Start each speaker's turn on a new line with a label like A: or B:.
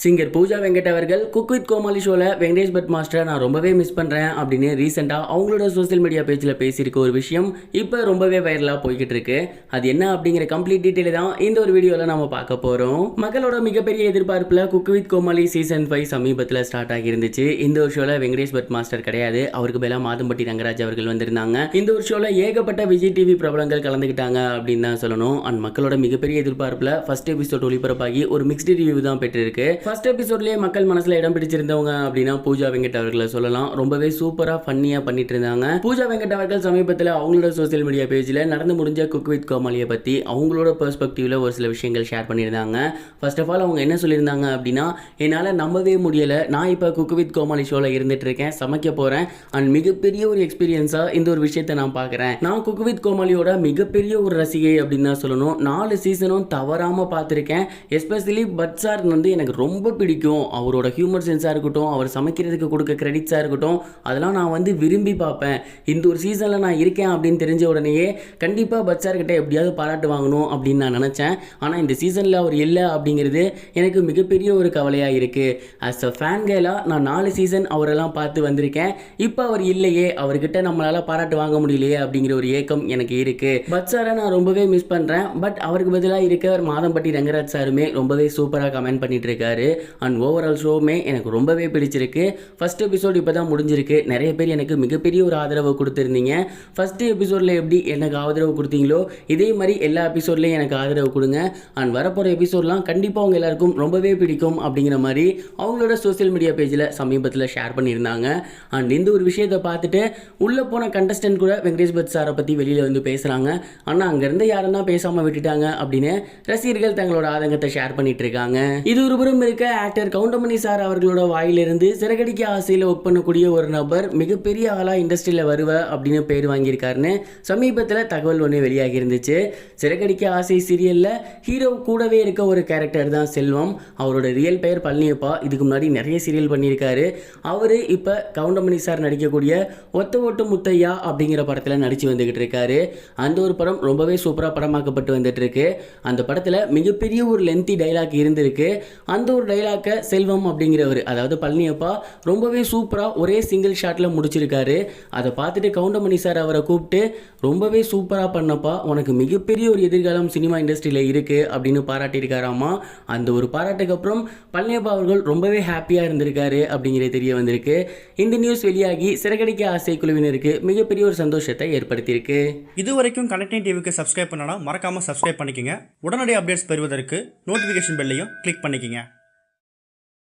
A: Singer Pooja Venkat அவர்கள் cook with கோமாளி ஷோவில் Venkatesh but மாஸ்டரை நான் ரொம்பவே மிஸ் பண்ணுறேன் அப்படின்னு ரீசெண்டாக அவங்களோட சோசியல் மீடியா பேஜில் பேசியிருக்க ஒரு விஷயம் இப்போ ரொம்பவே வைரலாக போய்கிட்டு இருக்கு. அது என்ன அப்படிங்கிற கம்ப்ளீட் டீட்டெயில் தான் இந்த ஒரு வீடியோவில் நம்ம பார்க்க போகிறோம். மக்களோட மிகப்பெரிய எதிர்பார்ப்பில் குக் வித் கோமாளி சீசன் 5 சமீபத்தில் ஸ்டார்ட் ஆகியிருந்துச்சு. இந்த ஒரு ஷோவில் வெங்கடேஷ் பட் மாஸ்டர் கிடையாது, அவருக்கு பதிலாக மாதம்பட்டி ரங்கராஜ் அவர்கள் வந்திருந்தாங்க. இந்த ஒரு ஷோவில் ஏகப்பட்ட விஜய் டிவி பிரபலங்கள் கலந்துக்கிட்டாங்க அப்படின்னு தான் சொல்லணும். அண்ட் மக்களோட மிகப்பெரிய எதிர்பார்ப்பில் ஃபர்ஸ்ட் எபிசோட் ஒளிபரப்பாகி ஒரு மிக்ஸ்டு ரிவ்யூ தான் பெற்றிருக்கு. ஃபர்ஸ்ட் எபிசோட்லேயே மக்கள் மனசில் இடம் பிடிச்சிருந்தவங்க அப்படின்னா பூஜா வெங்கட் அவர்களை சொல்லலாம். ரொம்பவே சூப்பராக ஃபன்னியாக பண்ணிட்டு இருந்தாங்க. பூஜா வெங்கட் அவர்கள் சமீபத்தில் அவங்களோட சோசியல் மீடியா பேஜில் நடந்து முடிஞ்ச குக் வித் கோமாளியை பற்றி அவங்களோட பெர்ஸ்பெக்டிவ்ல ஒரு சில விஷயங்கள் ஷேர் பண்ணியிருந்தாங்க. ஃபர்ஸ்ட் ஆஃப் ஆல் அவங்க என்ன சொல்லியிருந்தாங்க அப்படின்னா, என்னால் நம்பவே முடியலை, நான் இப்போ குக் வித் கோமாளி ஷோவில் இருந்துட்டு இருக்கேன், சமைக்க போகிறேன். அண்ட் மிகப்பெரிய ஒரு எக்ஸ்பீரியன்ஸாக இந்த ஒரு விஷயத்தை நான் பார்க்குறேன். நான் குக் வித் கோமாளியோட மிகப்பெரிய ஒரு ரசிகை அப்படின்னு தான் சொல்லணும். 4 சீசனும் தவறாமல் பார்த்துருக்கேன். எஸ்பெஷலி பட் சார் வந்து எனக்கு ரொம்ப பிடிக்கும். அவரோட ஹியூமர் சென்ஸாக இருக்கட்டும், அவர் சமைக்கிறதுக்கு கொடுக்க கிரெடிட்ஸாக இருக்கட்டும், அதெல்லாம் நான் வந்து விரும்பி பார்ப்பேன். இந்த ஒரு சீசனில் நான் இருக்கேன் அப்படின்னு தெரிஞ்ச உடனேயே கண்டிப்பாக பட் சார் கிட்ட எப்படியாவது பாராட்டு வாங்கணும் அப்படின்னு நான் நினச்சேன். ஆனால் இந்த சீசனில் அவர் இல்லை அப்படிங்கிறது எனக்கு மிகப்பெரிய ஒரு கவலையாக இருக்குது. ஆஸ் அ ஃபேன் கேலாக நான் 4 சீசன் அவரெல்லாம் பார்த்து வந்திருக்கேன். இப்போ அவர் இல்லையே, அவர்கிட்ட நம்மளால் பாராட்டு வாங்க முடியலையே அப்படிங்கிற ஒரு ஏக்கம் எனக்கு இருக்குது. பட் சாரை நான் ரொம்பவே மிஸ் பண்ணுறேன். பட் அவருக்கு பதிலாக இருக்க மாதம்பட்டி ரங்கராஜ் சாருமே ரொம்பவே சூப்பராக கமெண்ட் பண்ணிட்டு இருக்காரு. அண்ட் ஓவரால் ஷோவுமே எனக்கு ரொம்பவே பிடிச்சிருக்கு. ஃபர்ஸ்ட் எபிசோட் இப்போ தான் முடிஞ்சிருக்கு. நிறைய பேர் எனக்கு மிகப்பெரிய ஒரு ஆதரவு கொடுத்துருந்தீங்க. ஃபர்ஸ்ட் எபிசோடில் எப்படி எனக்கு ஆதரவு கொடுத்தீங்களோ இதே மாதிரி எல்லா எபிசோட்லேயும் எனக்கு ஆதரவு கொடுங்க. அண்ட் வரப்போகிற எபிசோட்லாம் கண்டிப்பாக அவங்க எல்லாருக்கும் ரொம்பவே பிடிக்கும் அப்படிங்கிற மாதிரி அவங்களோட சோசியல் மீடியா பேஜில் சமீபத்தில் ஷேர் பண்ணியிருந்தாங்க. அண்ட் இந்த ஒரு விஷயத்தை பார்த்துட்டு உள்ளே போன கண்டஸ்டன்ட் கூட வெங்கடேஷ் பட் சாரை பற்றி வெளியில் வந்து பேசுகிறாங்க. ஆனால் அங்கேருந்து யாரும் தான் பேசாமல் விட்டுட்டாங்க அப்படின்னு ரசிகர்கள் தங்களோட ஆதங்கத்தை ஷேர் பண்ணிட்டு இருக்காங்க. இது ஒரு புறம் இருக்க ஆக்டர் கவுண்டமணி சார் அவர்களோட வாயிலிருந்து சிறகடிக்க ஆசையில் ஒர்க் பண்ணக்கூடிய ஒரு நபர் மிகப்பெரிய ஆளாக இண்டஸ்ட்ரியில் வருவ அப்படின்னு பேர் வாங்கியிருக்காருன்னு சமீபத்தில் தகவல் ஒன்று வெளியாகி இருந்துச்சு. சிறகடிக்க ஆசை சீரியலில் ஹீரோ கூடவே இருக்க ஒரு கேரக்டர் தான் செல்வம். அவரோட ரியல் பெயர் பழனியப்பா. இதுக்கு முன்னாடி நிறைய சீரியல் பண்ணியிருக்காரு. அவர் இப்போ கவுண்டமணி சார் நடிக்கக்கூடிய ஒத்த ஓட்டு முத்தையா அப்படிங்கிற படத்தில் நடித்து வந்துக்கிட்டு இருக்காரு. அந்த ஒரு படம் ரொம்பவே சூப்பராக படமாக்கப்பட்டு வந்துட்டு இருக்கு. அந்த படத்தில் மிகப்பெரிய ஒரு லென்த்தி டைலாக் இருந்திருக்கு. அந்த ஒரு டைலாக்கை செல்வம் அப்படிங்கிறவர், அதாவது பழனியப்பா, ரொம்பவே சூப்பராக ஒரே சிங்கிள் ஷாட்டில் முடிச்சிருக்காரு. அதை பார்த்துட்டு கவுண்டமணி சார் அவரை கூப்பிட்டு ரொம்பவே சூப்பராக பண்ணப்பா, உனக்கு மிகப்பெரிய ஒரு எதிர்காலம் சினிமா இண்டஸ்ட்ரியில் இருக்குது அப்படின்னு பாராட்டியிருக்காராமா. அந்த ஒரு பாராட்டுக்கு அப்புறம் பழனியப்பா அவர்கள் ரொம்பவே ஹாப்பியாக இருந்திருக்காரு அப்படிங்கிறது தெரிய வந்திருக்கு. இந்த நியூஸ் வெளியாகி சிறகடிக்க ஆசை குழுவினருக்கு மிகப்பெரிய ஒரு சந்தோஷத்தை ஏற்படுத்தியிருக்கு.
B: இதுவரைக்கும் கனெக்டிங் டிவிக்கு சப்ஸ்கிரைப் பண்ணனா மறக்காமல் சப்ஸ்கிரைப் பண்ணிக்கங்க. உடனடி அப்டேட்ஸ் பெறுவதற்கு நோட்டிஃபிகேஷன் பெல்லையும் கிளிக் பண்ணிக்கங்க.